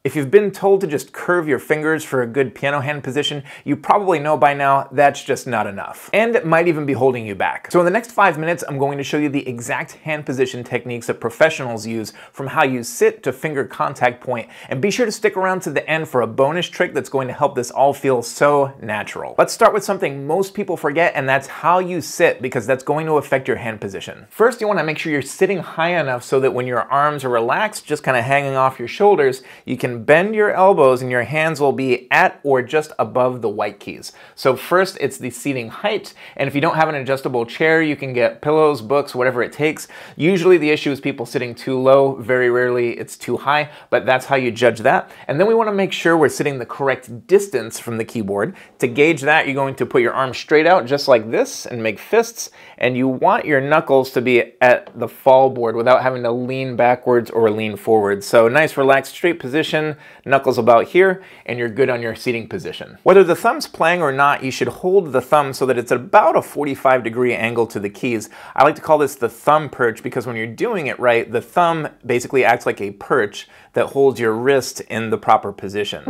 If you've been told to just curve your fingers for a good piano hand position, you probably know by now that's just not enough. And it might even be holding you back. So in the next 5 minutes, I'm going to show you the exact hand position techniques that professionals use, from how you sit to finger contact point. And be sure to stick around to the end for a bonus trick that's going to help this all feel so natural. Let's start with something most people forget, and that's how you sit, because that's going to affect your hand position. First, you want to make sure you're sitting high enough so that when your arms are relaxed, just kind of hanging off your shoulders, you can bend your elbows and your hands will be at or just above the white keys. So first, it's the seating height, and if you don't have an adjustable chair, you can get pillows, books, whatever it takes. Usually the issue is people sitting too low. Very rarely it's too high, but that's how you judge that. And then we want to make sure we're sitting the correct distance from the keyboard. To gauge that, you're going to put your arms straight out just like this and make fists, and you want your knuckles to be at the fall board without having to lean backwards or lean forward. So nice relaxed straight position, knuckles about here, and you're good on your seating position. Whether the thumb's playing or not, you should hold the thumb so that it's at about a 45-degree angle to the keys. I like to call this the thumb perch, because when you're doing it right, the thumb basically acts like a perch that holds your wrist in the proper position.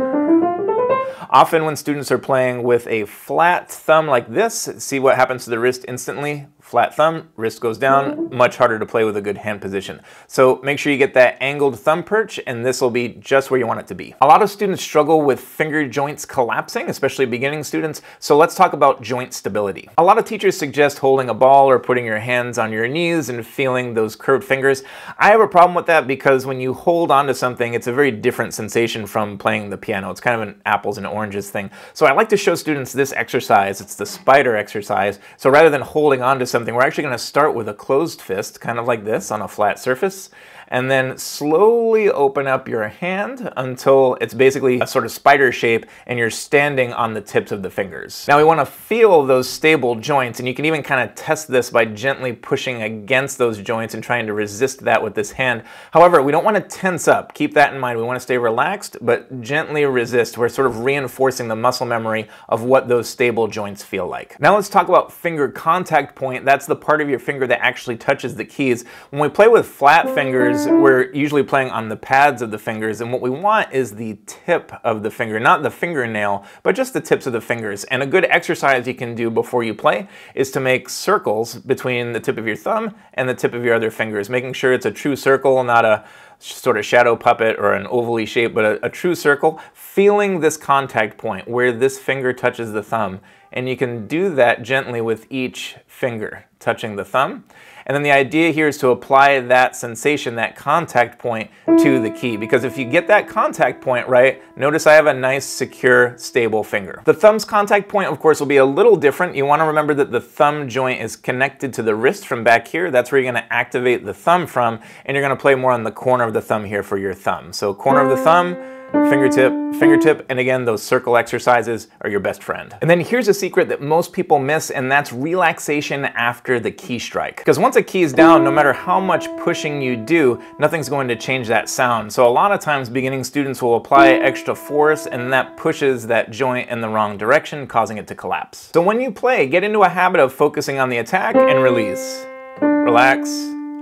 Often when students are playing with a flat thumb like this, see what happens to the wrist instantly? Flat thumb, wrist goes down, much harder to play with a good hand position. So make sure you get that angled thumb perch, and this will be just where you want it to be. A lot of students struggle with finger joints collapsing, especially beginning students, so let's talk about joint stability. A lot of teachers suggest holding a ball or putting your hands on your knees and feeling those curved fingers. I have a problem with that because when you hold onto something, it's a very different sensation from playing the piano. It's kind of an apples and oranges thing. So I like to show students this exercise. It's the spider exercise. So rather than holding onto something, we're actually going to start with a closed fist, kind of like this on a flat surface, and then slowly open up your hand until it's basically a sort of spider shape and you're standing on the tips of the fingers. Now we want to feel those stable joints, and you can even kind of test this by gently pushing against those joints and trying to resist that with this hand. However, we don't want to tense up. Keep that in mind. We want to stay relaxed, but gently resist. We're sort of reinforcing the muscle memory of what those stable joints feel like. Now let's talk about finger contact point. That's the part of your finger that actually touches the keys. When we play with flat fingers, we're usually playing on the pads of the fingers, and what we want is the tip of the finger, not the fingernail, but just the tips of the fingers. And a good exercise you can do before you play is to make circles between the tip of your thumb and the tip of your other fingers, making sure it's a true circle, not a sort of shadow puppet or an ovally shape, but a true circle, feeling this contact point where this finger touches the thumb. And you can do that gently with each finger touching the thumb. And then the idea here is to apply that sensation, that contact point, to the key. Because if you get that contact point right, notice I have a nice, secure, stable finger. The thumb's contact point, of course, will be a little different. You want to remember that the thumb joint is connected to the wrist from back here. That's where you're going to activate the thumb from, and you're going to play more on the corner of the thumb here for your thumb. So corner of the thumb, fingertip, fingertip, and again, those circle exercises are your best friend. And then here's a secret that most people miss, and that's relaxation after the key strike. Because once a key is down, no matter how much pushing you do, nothing's going to change that sound. So a lot of times beginning students will apply extra force, and that pushes that joint in the wrong direction, causing it to collapse. So when you play, get into a habit of focusing on the attack and release. Relax,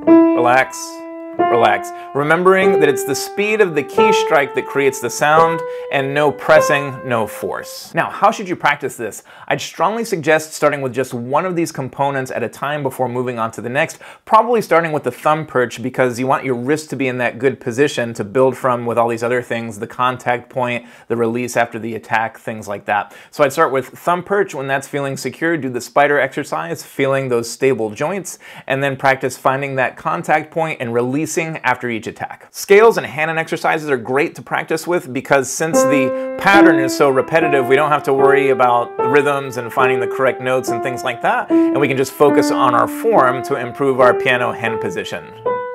relax, relax. Remembering that it's the speed of the key strike that creates the sound, and no pressing, no force. Now, how should you practice this? I'd strongly suggest starting with just one of these components at a time before moving on to the next, probably starting with the thumb perch, because you want your wrist to be in that good position to build from with all these other things, the contact point, the release after the attack, things like that. So I'd start with thumb perch. When that's feeling secure, do the spider exercise, feeling those stable joints, and then practice finding that contact point and releasing after each attack. Scales and Hanon exercises are great to practice with, because since the pattern is so repetitive, we don't have to worry about the rhythms and finding the correct notes and things like that, and we can just focus on our form to improve our piano hand position.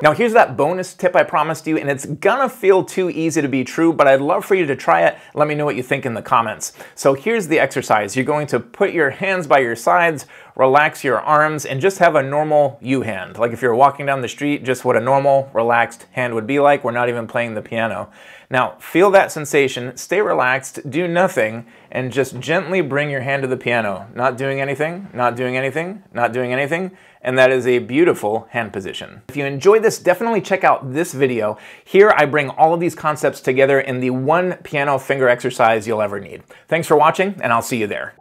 Now here's that bonus tip I promised you, and it's gonna feel too easy to be true, but I'd love for you to try it. Let me know what you think in the comments. So here's the exercise. You're going to put your hands by your sides, relax your arms, and just have a normal U hand. Like if you're walking down the street, just what a normal, relaxed hand would be like. We're not even playing the piano. Now, feel that sensation, stay relaxed, do nothing, and just gently bring your hand to the piano. Not doing anything, not doing anything, not doing anything, and that is a beautiful hand position. If you enjoyed this, definitely check out this video. Here I bring all of these concepts together in the one piano finger exercise you'll ever need. Thanks for watching, and I'll see you there.